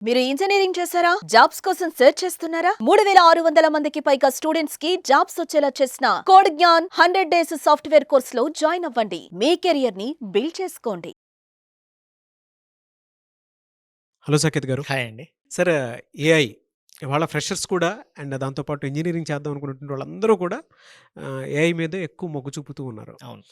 మీరు ఇంజనీరింగ్ చేశారా? జాబ్స్ కోసం సెర్చ్ చేస్తున్నారా? 3600 మందికి పైగా స్టూడెంట్స్ కి జాబ్స్ వచ్చేలా చేసిన code Gyan 100 days software course లో జాయిన్ అవ్వండి. మీ కెరియర్ ని బిల్డ్ చేసుకోండి. హలో సాకేత్ గారు. హాయ్ అండి. సార్, ఏఐ ఇవాళ ఫ్రెషర్స్ కూడా అండ్ దాంతో పాటు ఇంజినీరింగ్ చేద్దాం అనుకున్నటువంటి వాళ్ళందరూ కూడా ఏఐ మీద ఎక్కువ మొగ్గు చూపుతూ ఉన్నారు. అవును.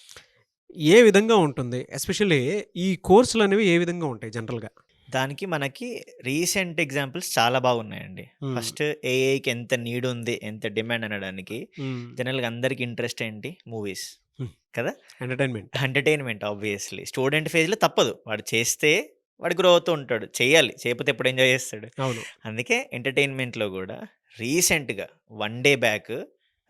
ఏ విధంగా ఉంటుంది? ఎస్పెషల్లీ ఈ కోర్సులనేవి ఏ విధంగా ఉంటాయి జనరల్‌గా? దానికి మనకి రీసెంట్ ఎగ్జాంపుల్స్ చాలా బాగున్నాయండి. హ్మ్. ఫస్ట్ ఏఐకి ఎంత నీడ్ ఉంది, ఎంత డిమాండ్ అనడానికి హ్మ్. జనరల్‌గా అందరికి ఇంట్రెస్ట్ ఏంటి? మూవీస్ హ్మ్. కదా! ఎంటర్‌టైన్‌మెంట్. Entertainment obviously. స్టూడెంట్ ఫేజ్‌లో తప్పదు. వాడు చేస్తే వాడు గ్రో అవుతూ ఉంటాడు. చేయాలి. చేయకపోతే ఎప్పుడు ఎంజాయ్ చేస్తాడు? అవును. అందుకే ఎంటర్‌టైన్‌మెంట్‌లో కూడా రీసెంట్‌గా 1 డే బ్యాక్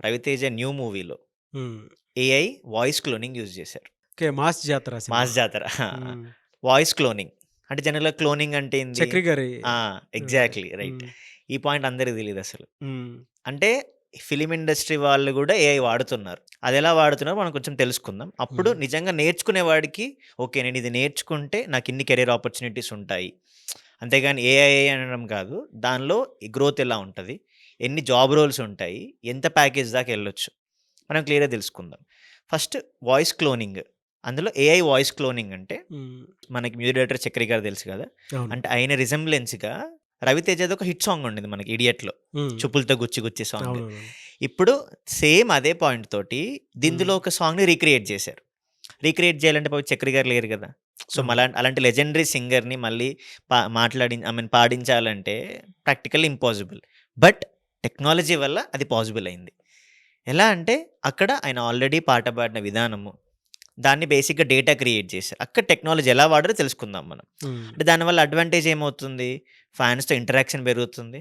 'రవితేజ' న్యూ మూవీలో హ్మ్. ఏఐ వాయిస్ క్లోనింగ్ యూజ్ చేశారు. ఓకే. 'మాస్ జాతర' సినిమా. 'మాస్ జాతర' హ్మ్. Voice cloning. అంటే జనరల్‌గా క్లోనింగ్ అంటే ఏంది? చక్రి గారి ఆ! Exactly right. హ్మ్. ఈ పాయింట్ అందరికి తెలీదసలు. హ్మ్. అంటే ఫిల్మ్ ఇండస్ట్రీ వాళ్ళు గూడా ఏఐ వాడుతున్నారు. అదెలా వాడుతున్నారో మనం కొంచెం తెలుసుకుందాం. అప్పుడు హ్మ్. నిజంగా నేర్చుకునేవాడికి ఓకే. నేనిది నేర్చుకుంటే నాకిన్ని కెరియర్ ఆపర్చునిటీస్ ఉంటాయి. అంతేగాని ఏఐ అనడం కాదు. దానిలో ఈ గ్రోత్ ఎలా ఉంటది? ఎన్ని జాబ్ రోల్స్ ఉంటాయి? ఎంత ప్యాకేజ్ దాకా ఎళ్ళొచ్చు? మనం క్లియర్‌గా తెలుసుకుందాం. First voice cloning. అందులో ఏఐ వాయిస్ క్లోనింగ్ అంటే హ్మ్. మనకి మ్యూజిక్ డైరెక్టర్ 'చక్రి' గారు తెలుసు కదా! అవును. అంటే ఆయన రిజెంబ్లెన్స్‌గా 'రవితేజ'ది ఒక హిట్ సాంగ్ ఉండింది మనకి 'ఇడియట్‌లో' హ్మ్. 'చూపులతో గుచ్చి గుచ్చి' సాంగ్. అవునవును. ఇప్పుడు సేమ్ అదే పాయింట్ తోటి హ్మ్. దిందులో ఒక సాంగ్‌ని రీక్రియేట్ చేశారు. రీక్రియేట్ చేయాలంటే పాపం 'చక్రి' గారు లేరు కదా! సో, అవును. అలాంటి లెజెండరీ సింగర్‌ని మళ్ళీ పాడించాలంటే ప్రాక్టికల్లీ ఇంపాసిబుల్. బట్ టెక్నాలజీ వల్ల అది పాసిబుల్ అయింది. ఎలా అంటే అక్కడ ఆయన ఆల్రెడీ పాట పాడిన విధానము, దాన్ని బేసిక్‌గా డేటా క్రియేట్ చేశారు. అక్కడ టెక్నాలజీ ఎలా వాడారో తెలుసుకుందాం మనం. హ్మ్. అంటే దానివల్ల అడ్వాంటేజ్ ఏమవుతుంది? ఫ్యాన్స్‌తో ఇంటరాక్షన్ పెరుగుతుంది.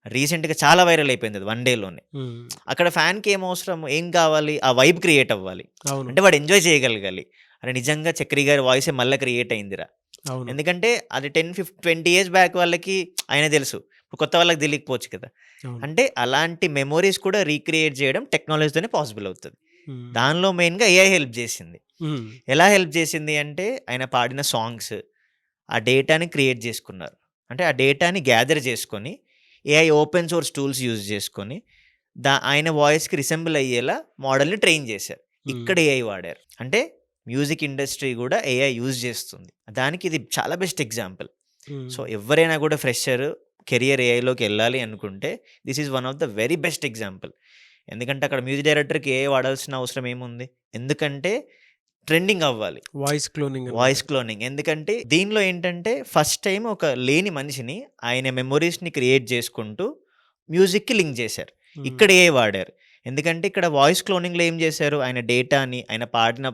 రీసెంట్‌గా చాలా వైరల్ అయిపోయింది అది 1 డేలోనే. హ్మ్. అక్కడ ఫ్యాన్‌కి ఏం అవసరం? ఏం కావాలి? ఆ వైబ్ క్రియేట్ అవ్వాలి. అవును. అంటే వాడు ఎంజాయ్ చేయగలగాలి. అరే! నిజంగా 'చక్రి' గారి వాయిసే మళ్ళా క్రియేట్ అయిందిరా. అవును. ఎందుకంటే అది 20 ఇయర్స్ బ్యాక్ వాళ్ళకి ఆయన తెలుసు. ఇప్పుడు కొత్త వాళ్ళకి తెలియకపోవచ్చు కదా! అవును. అంటే అలాంటి మెమోరీస్ కూడా రీక్రియేట్ చేయడం టెక్నాలజీతోనే పాసిబుల్ అవుతది. హ్మ్. దానిలో మెయిన్‌గా ఏఐ హెల్ప్ చేసింది. హ్మ్. ఎలా హెల్ప్ చేసింది అంటే ఆయన పాడిన సాంగ్స్, ఆ డేటాని క్రియేట్ చేసుకున్నారు. అంటే ఆ డేటాని గ్యాదర్ చేసుకొని AI open source tools use చేసుకొని ఆయన వాయిస్‌కి రిసెంబుల్ అయ్యేలా మోడల్‌ని ట్రైన్ చేశారు. హ్మ్. ఇక్కడ ఏఐ వాడారు. అంటే మ్యూజిక్ ఇండస్ట్రీ గూడా ఏఐ యూజ్ చేస్తుంది. దానికి ఇది చాలా బెస్ట్ ఎగ్జాంపుల్. హ్మ్. సో, ఎవ్వరైనా గూడా ఫ్రెషర్ కెరియర్ ఏఐలోకి ఎళ్ళాలి అనుకుంటే this is one of the very best example. ఎందుకంటే అక్కడ మ్యూజిక్ డైరెక్టర్‌కి ఏఐ వాడాల్సిన అవసరం ఏముంది? ఎందుకంటే ట్రెండింగ్ అవ్వాలి. వాయిస్ క్లోనింగ్ అన్నమాట. Voice cloning. ఎందుకంటే దీనిలో ఏంటంటే ఫస్ట్ టైమ్ ఒక లేని మనిషిని ఆయన మెమోరీస్‌ని క్రియేట్ చేసుకుంటూ మ్యూజిక్‌కి లింక్ చేశారు. హ్మ్. ఇక్కడ ఏఐ వాడారు. ఎందుకంటే ఇక్కడ వాయిస్ క్లోనింగ్‌లో ఏం చేశారు? ఆయన డేటాని, ఆయన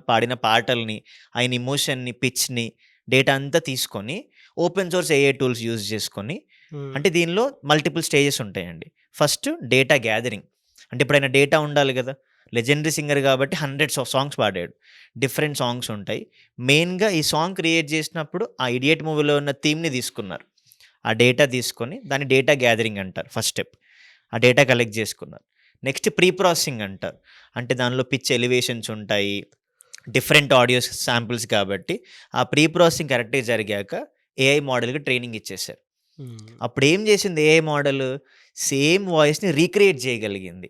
పాడిన పాటల్ని, ఆయన ఎమోషన్‌ని, పిచ్‌ని డేటా అంతా తీసుకొని open source AI tools use చేసుకొని హ్మ్. అంటే దీనిలో మల్టిపుల్ స్టేజెస్ ఉంటాయండి. First data gathering. అంటే ఇప్పుడు ఆయన డేటా ఉండాలి గదా! లెజెండరీ సింగర్ కాబట్టి హండ్రెడ్స్ ఆఫ్ సాంగ్స్ పాడాడు. డిఫరెంట్ సాంగ్స్ ఉంటాయి. మెయిన్‌గా ఈ సాంగ్ క్రియేట్ చేసినప్పుడు ఆ 'ఇడియట్' మూవీలో ఉన్న థీమ్‌ని తీసుకున్నారు. ఆ డేటా తీసుకొని దాన్ని డేటా గ్యాదరింగ్ అంటారు ఫస్ట్ స్టెప్. ఆ డేటా కలెక్ట్ చేసుకున్నారు. నెక్స్ట్ ప్రీ ప్రాసెసింగ్ అంటారు. అంటే దానిలో పిచ్ ఎలివేషన్స్ ఉంటాయి. డిఫరెంట్ ఆడియోస్ శాంపిల్స్ కాబట్టి ఆ ప్రీ ప్రాసెసింగ్ కరెక్ట్‌గా జరిగాక ఏఐ మోడల్‌కి ట్రైనింగ్ ఇచ్చేసారు. హ్మ్. అప్పుడేం చేసింది ఏఐ మోడల్ సేమ్ వాయిస్‌ని రీక్రియేట్ చేయగలిగింది.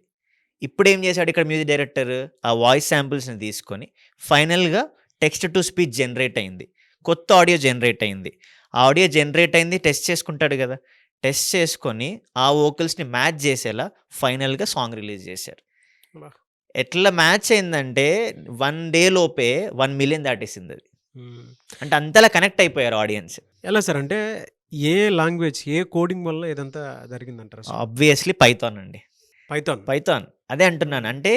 ఇప్పుడేం చేశాడు ఇక్కడ మ్యూజిక్ డైరెక్టర్ ఆ వాయిస్ శాంపిల్స్‌ని తీసుకొని ఫైనల్‌గా టెక్స్ట్ టు స్పీచ్ జనరేట్ అయింది. కొత్త ఆడియో జనరేట్ అయింది. ఆ ఆడియో జనరేట్ అయింది టెస్ట్ చేసుకుంటాడు గదా! టెస్ట్ చేసుకొని ఆ వోకల్స్‌ని మ్యాచ్ చేసేలా ఫైనల్‌గా సాంగ్ రిలీజ్ చేశారు. అబ్బా! ఎట్లా మ్యాచ్ అయిందంటే 1 డే లోపే 1,000,000 దాటేసిందది. హ్మ్. అంటే అంతలా కనెక్ట్ అయిపోయారు ఆడియన్స్. ఎలా సార్? అంటే ఏ లాంగ్వేజ్, ఏ కోడింగ్ వల్ల ఇదంతా జరిగిందంటారసలు? ఆబ్వియస్‌లీ పైథాన్ అండి. పైథాన్. పైథాన్. అదే అంటున్నాను. హ్మ్. అంటే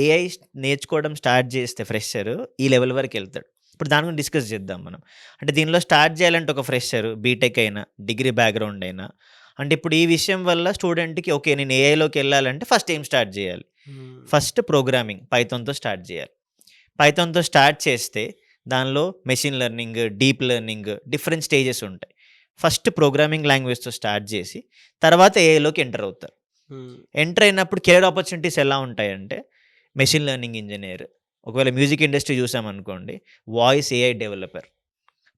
ఏఐ నేర్చుకోవడం స్టార్ట్ చేస్తే ఫ్రెషర్ ఈ లెవెల్ వరకెళ్తాడు. ఇప్పుడు దాని గురించి డిస్కస్ చేద్దాం మనం. అంటే దీనిలో స్టార్ట్ చేయాలంటే ఒక ఫ్రెషర్ బీటెక్ అయినా, డిగ్రీ బ్యాక్‌గ్రౌండ్ అయినా అంటే ఇప్పుడు ఈ విషయం వల్ల స్టూడెంట్‌కి ఓకే. నేను ఏఐలోకెళ్ళాలంటే ఫస్ట్ ఏం స్టార్ట్ చేయాలి? హ్మ్. ఫస్ట్ ప్రోగ్రామింగ్ పైథాన్‌తో స్టార్ట్ చేయాలి. పైథాన్‌తో స్టార్ట్ చేస్తే దానిలో machine learning, deep learning different stages ఉంటాయి. ఫస్ట్ ప్రోగ్రామింగ్ లాంగ్వేజ్‌తో స్టార్ట్ చేసి తర్వాత ఏఐలోకి ఎంటర్ అవుతారు. హ్మ్. ఎంటర్ అయినప్పుడు కెరీర్ ఆపర్చునిటీస్ ఎలా ఉంటాయంటే, మెషిన్ లెర్నింగ్ ఇంజినీర్, ఒకవేళ మ్యూజిక్ ఇండస్ట్రీ చూసామనుకోండి, వాయిస్ ఏఐ డెవలపర్.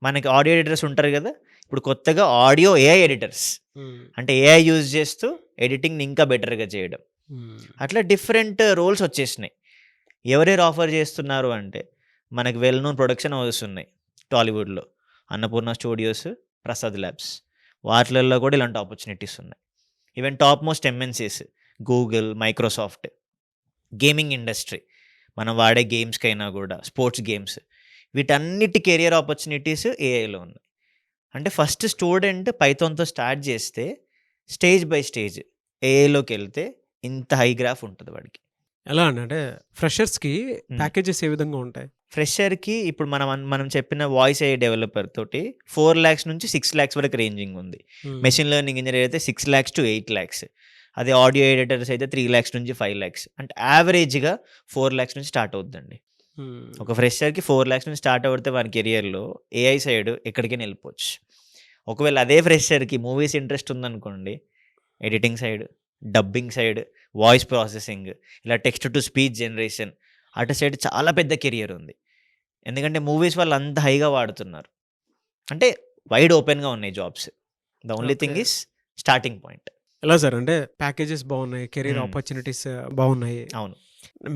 మనకి ఆడియో ఎడిటర్స్ ఉంటారు గదా! ఇప్పుడు కొత్తగా ఆడియో ఏఐ ఎడిటర్స్, అంటే ఏఐ యూజ్ చేస్తూ ఎడిటింగ్ని ఇంకా బెటర్గా చేయడం, అట్లా డిఫరెంట్ రోల్స్ వచ్చేసినాయి. ఎవరెవరు ఆఫర్ చేస్తున్నారు అంటే మనకు వెల్ నోన్ ప్రొడక్షన్ హౌసెస్ ఉన్నాయి టాలీవుడ్లో, అన్నపూర్ణ స్టూడియోస్, ప్రసాద్ ల్యాబ్స్, వాటిల్లో కూడా ఇలాంటి ఆపర్చునిటీస్ ఉన్నాయి. Even top most MNCs Google, Microsoft, gaming industry, మనం వాడే గేమ్స్కైనా కూడా, స్పోర్ట్స్ గేమ్స్, వీటన్నిటి కెరియర్ ఆపర్చునిటీస్ ఏఐలో ఉన్నాయి. అంటే ఫస్ట్ స్టూడెంట్ పైథాన్తో స్టార్ట్ చేస్తే స్టేజ్ బై స్టేజ్ ఏఐలోకి వెళ్తే ఇంత హై గ్రాఫ్ ఉంటుంది వాడికి. ఎలా అంటే ఫ్రెషర్స్కి ప్యాకేజెస్ ఏ విధంగా ఉంటాయి? ఫ్రెషర్కి ఇప్పుడు మనం చెప్పిన వాయిస్ ఏఐ డెవలపర్ తోటి 4 lakhs నుంచి 6 lakhs వరకు రేంజింగ్ ఉంది. మెషిన్ లెర్నింగ్ ఇంజనీర్ అయితే 6 lakhs to 8 lakhs. అదే ఆడియో ఎడిటర్స్ అయితే 3 lakhs నుంచి 5 lakhs. అంటే యావరేజ్గా 4 lakhs నుంచి స్టార్ట్ అవుతుందండి. ఒక ఫ్రెషర్కి 4 lakhs నుంచి స్టార్ట్ అవుతే వాని కెరియర్లో ఏఐ సైడ్ ఎక్కడికైనా వెళ్ళిపోవచ్చు. ఒకవేళ అదే ఫ్రెషర్కి మూవీస్ ఇంట్రెస్ట్ ఉందనుకోండి, editing side, dubbing side, voice processing, ఇలా టెక్స్ట్ టు స్పీచ్ జనరేషన్, అటు సైడ్ చాలా పెద్ద కెరియర్ ఉంది. ఎందుకంటే మూవీస్ వాళ్ళు అంత హైగా వాడుతున్నారు. అంటే వైడ్ ఓపెన్గా ఉన్నాయి jobs. The only thing is starting point. ఎలా సార్ అంటే ప్యాకేజెస్ బాగున్నాయి, కెరీర్ ఆపర్చునిటీస్ బాగున్నాయి. అవును.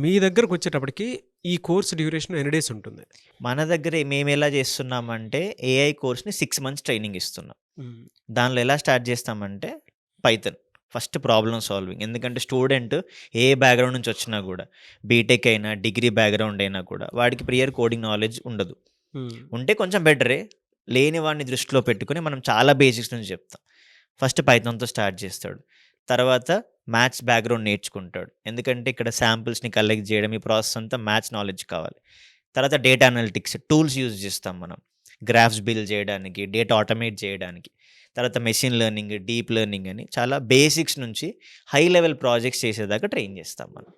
మీ దగ్గరకు వచ్చేటప్పటికి ఈ కోర్స్ డ్యూరేషన్ ఎన్ని డేస్ ఉంటుంది? మన దగ్గర మేము ఎలా చేస్తున్నామంటే ఏఐ కోర్స్ని 6 months ట్రైనింగ్ ఇస్తున్నాం. దానిలో ఎలా స్టార్ట్ చేస్తామంటే పైథాన్ ఫస్ట్ ప్రాబ్లమ్ సాల్వింగ్. ఎందుకంటే స్టూడెంట్ ఏ బ్యాక్గ్రౌండ్ నుంచి వచ్చినా కూడా, బీటెక్ అయినా డిగ్రీ బ్యాక్గ్రౌండ్ అయినా కూడా వాడికి ప్రియర్ కోడింగ్ నాలెడ్జ్ ఉండదు. ఉంటే కొంచెం బెటరే, లేని వాడిని దృష్టిలో పెట్టుకుని మనం చాలా బేసిక్స్ నుంచి చెప్తాం. ఫస్ట్ పైథాన్తో స్టార్ట్ చేస్తాడు, తర్వాత మ్యాథ్స్ బ్యాక్గ్రౌండ్ నేర్చుకుంటాడు. ఎందుకంటే ఇక్కడ శాంపిల్స్ని కలెక్ట్ చేయడం, ఈ ప్రాసెస్ అంతా మ్యాథ్స్ నాలెడ్జ్ కావాలి. తర్వాత డేటా అనలిటిక్స్ టూల్స్ యూజ్ చేస్తాం మనం, గ్రాఫ్స్ బిల్డ్ చేయడానికి, డేటా ఆటోమేట్ చేయడానికి. తర్వాత మెషిన్ లెర్నింగ్, డీప్ లెర్నింగ్ అని చాలా బేసిక్స్ నుంచి హై లెవెల్ ప్రాజెక్ట్స్ చేసేదాకా ట్రైన్ చేస్తాం మనం.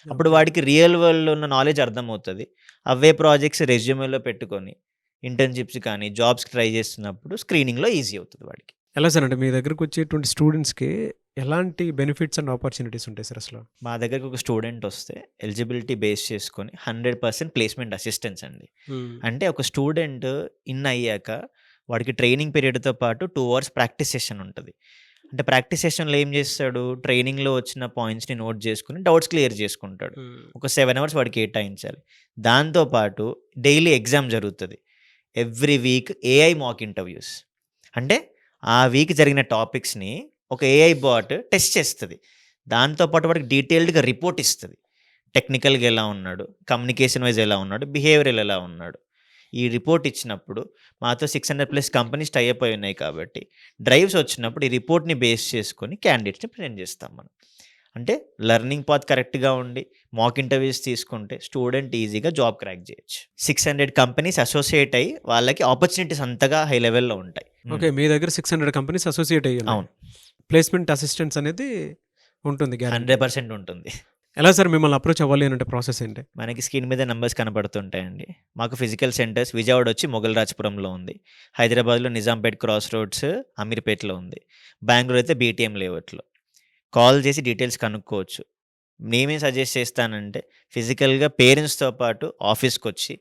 అప్పుడు వాడికి రియల్ వరల్డ్లో ఉన్న నాలెడ్జ్ అర్థమవుతుంది. అవే ప్రాజెక్ట్స్ రెజ్యూమేలో పెట్టుకొని ఇంటర్న్షిప్స్ కానీ జాబ్స్కి ట్రై చేస్తున్నప్పుడు స్క్రీనింగ్లో ఈజీ అవుతుంది వాడికి. ఎలా సార్ అంటే మీ దగ్గరకు వచ్చేటువంటి స్టూడెంట్స్కి ఎలాంటి బెనిఫిట్స్ అండ్ ఆపర్చునిటీస్ ఉంటాయి సార్ అసలు? మా దగ్గరకు ఒక స్టూడెంట్ వస్తే ఎలిజిబిలిటీ బేస్ చేసుకొని 100% ప్లేస్మెంట్ అసిస్టెన్స్ అండి. అంటే ఒక స్టూడెంట్ ఇన్ అయ్యాక వాడికి ట్రైనింగ్ పీరియడ్తో పాటు 2 hours ప్రాక్టీస్ సెషన్ ఉంటుంది. అంటే ప్రాక్టీస్ సెషన్లో ఏం చేస్తాడు, ట్రైనింగ్లో వచ్చిన పాయింట్స్ని నోట్ చేసుకుని డౌట్స్ క్లియర్ చేసుకుంటాడు. ఒక 7 hours వాడికి కేటాయించాలి. దాంతోపాటు డైలీ ఎగ్జామ్ జరుగుతుంది. Every week AI mock interviews, అంటే ఆ వీక్ జరిగిన టాపిక్స్ని ఒక ఏఐ బాట్ టెస్ట్ చేస్తుంది. దాంతోపాటు వాడికి డీటెయిల్డ్గా రిపోర్ట్ ఇస్తుంది. టెక్నికల్గా ఎలా ఉన్నాడు, కమ్యూనికేషన్ వైజ్ ఎలా ఉన్నాడు, బిహేవియరల్ ఎలా ఉన్నాడు. ఈ రిపోర్ట్ ఇచ్చినప్పుడు మాతో 600+ కంపెనీస్ టైఅప్ అయి ఉన్నాయి కాబట్టి డ్రైవ్స్ వచ్చినప్పుడు ఈ రిపోర్ట్ని బేస్ చేసుకొని క్యాండిడేట్స్ని ప్రజెంట్ చేస్తాం మనం. అంటే లెర్నింగ్ పాత్ కరెక్ట్గా ఉండి మాక్ ఇంటర్వ్యూస్ తీసుకుంటే స్టూడెంట్ ఈజీగా జాబ్ క్రాక్ చేయొచ్చు. 600 కంపెనీస్ అసోసియేట్ అయ్యి వాళ్ళకి ఆపర్చునిటీస్ అంతగా హై లెవెల్లో ఉంటాయి. ఓకే, మీ దగ్గర 600 కంపెనీస్ అసోసియేట్ అయ్యి అవును. ప్లేస్మెంట్ అసిస్టెన్స్ అనేది ఉంటుంది, 100% ఉంటుంది. ఎలా సార్ మిమ్మల్ని అప్రోచ్ అవ్వాలి అంటే ప్రాసెస్ ఏంటి? మనకి స్క్రీన్ మీద నెంబర్స్ కనపడుతుంటాయండి. మాకు ఫిజికల్ సెంటర్స్ విజయవాడ వచ్చి మొగల్రాజ్పురంలో ఉంది, హైదరాబాద్లో నిజాంపేట్ క్రాస్ రోడ్స్ అమీర్పేట్లో ఉంది, బెంగళూరు అయితే బీటీఎం లేఅవుట్లో. కాల్ చేసి డీటెయిల్స్ కనుక్కోవచ్చు. నేనేం సజెస్ట్ చేస్తానంటే ఫిజికల్గా పేరెంట్స్తో పాటు ఆఫీస్కి వచ్చి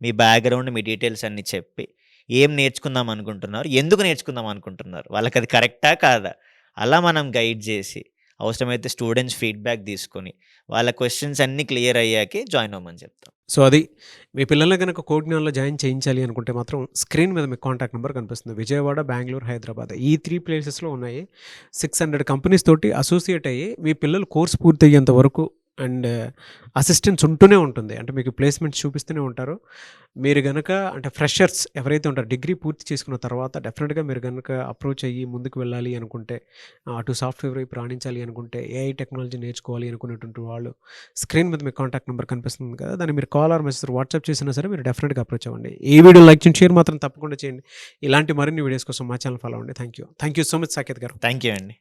మీ బ్యాక్గ్రౌండ్, మీ డీటెయిల్స్ అన్నీ చెప్పి ఏం నేర్చుకుందాం అనుకుంటున్నారు, ఎందుకు నేర్చుకుందాం అనుకుంటున్నారు, వాళ్ళకి అది కరెక్టా కాదా, అలా మనం గైడ్ చేసి అవసరమైతే స్టూడెంట్స్ ఫీడ్బ్యాక్ తీసుకొని వాళ్ళ క్వశ్చన్స్ అన్నీ క్లియర్ అయ్యాకే జాయిన్ అవ్వమని చెప్తాం. సో అది మీ పిల్లల్ని కనుక కోడ్జ్ఞాన్లో జాయిన్ చేయించాలి అనుకుంటే మాత్రం స్క్రీన్ మీద మీకు కాంటాక్ట్ నెంబర్ కనిపిస్తుంది. విజయవాడ, బెంగళూరు, హైదరాబాద్ ఈ 3 ప్లేసెస్లో ఉన్నాయి. 600 కంపెనీస్ తోటి అసోసియేట్ అయ్యి మీ పిల్లలు కోర్స్ పూర్తి అయ్యేంత వరకు అండ్ అసిస్టెన్స్ ఉంటూనే ఉంటుంది. అంటే మీకు ప్లేస్మెంట్స్ చూపిస్తూనే ఉంటారు. మీరు కనుక అంటే ఫ్రెషర్స్ ఎవరైతే ఉంటారో డిగ్రీ పూర్తి చేసుకున్న తర్వాత డెఫినెట్గా మీరు కనుక అప్రోచ్ అయ్యి ముందుకు వెళ్ళాలి అనుకుంటే, అటు సాఫ్ట్వేర్ వైపు రాణించాలి అనుకుంటే, ఏఐ టెక్నాలజీ నేర్చుకోవాలి అనుకునేటువంటి వాళ్ళు స్క్రీన్ మీద మీకు కాంటాక్ట్ నెంబర్ కనిపిస్తుంది కదా, దాన్ని మీరు కాల్ ఆర్ మెసేజ్ వాట్సాప్ చేసినా సరే మీరు డెఫినెట్గా అప్రోచ్ అవ్వండి. ఈ వీడియో లైక్ చేయండి, షేర్ మాత్రం తప్పకుండా చేయండి. ఇలాంటి మరిన్ని వీడియోస్ కోసం మా ఛానల్ ఫాలో అవ్వండి. Thank you so much Saketh garu. Thank you అండి.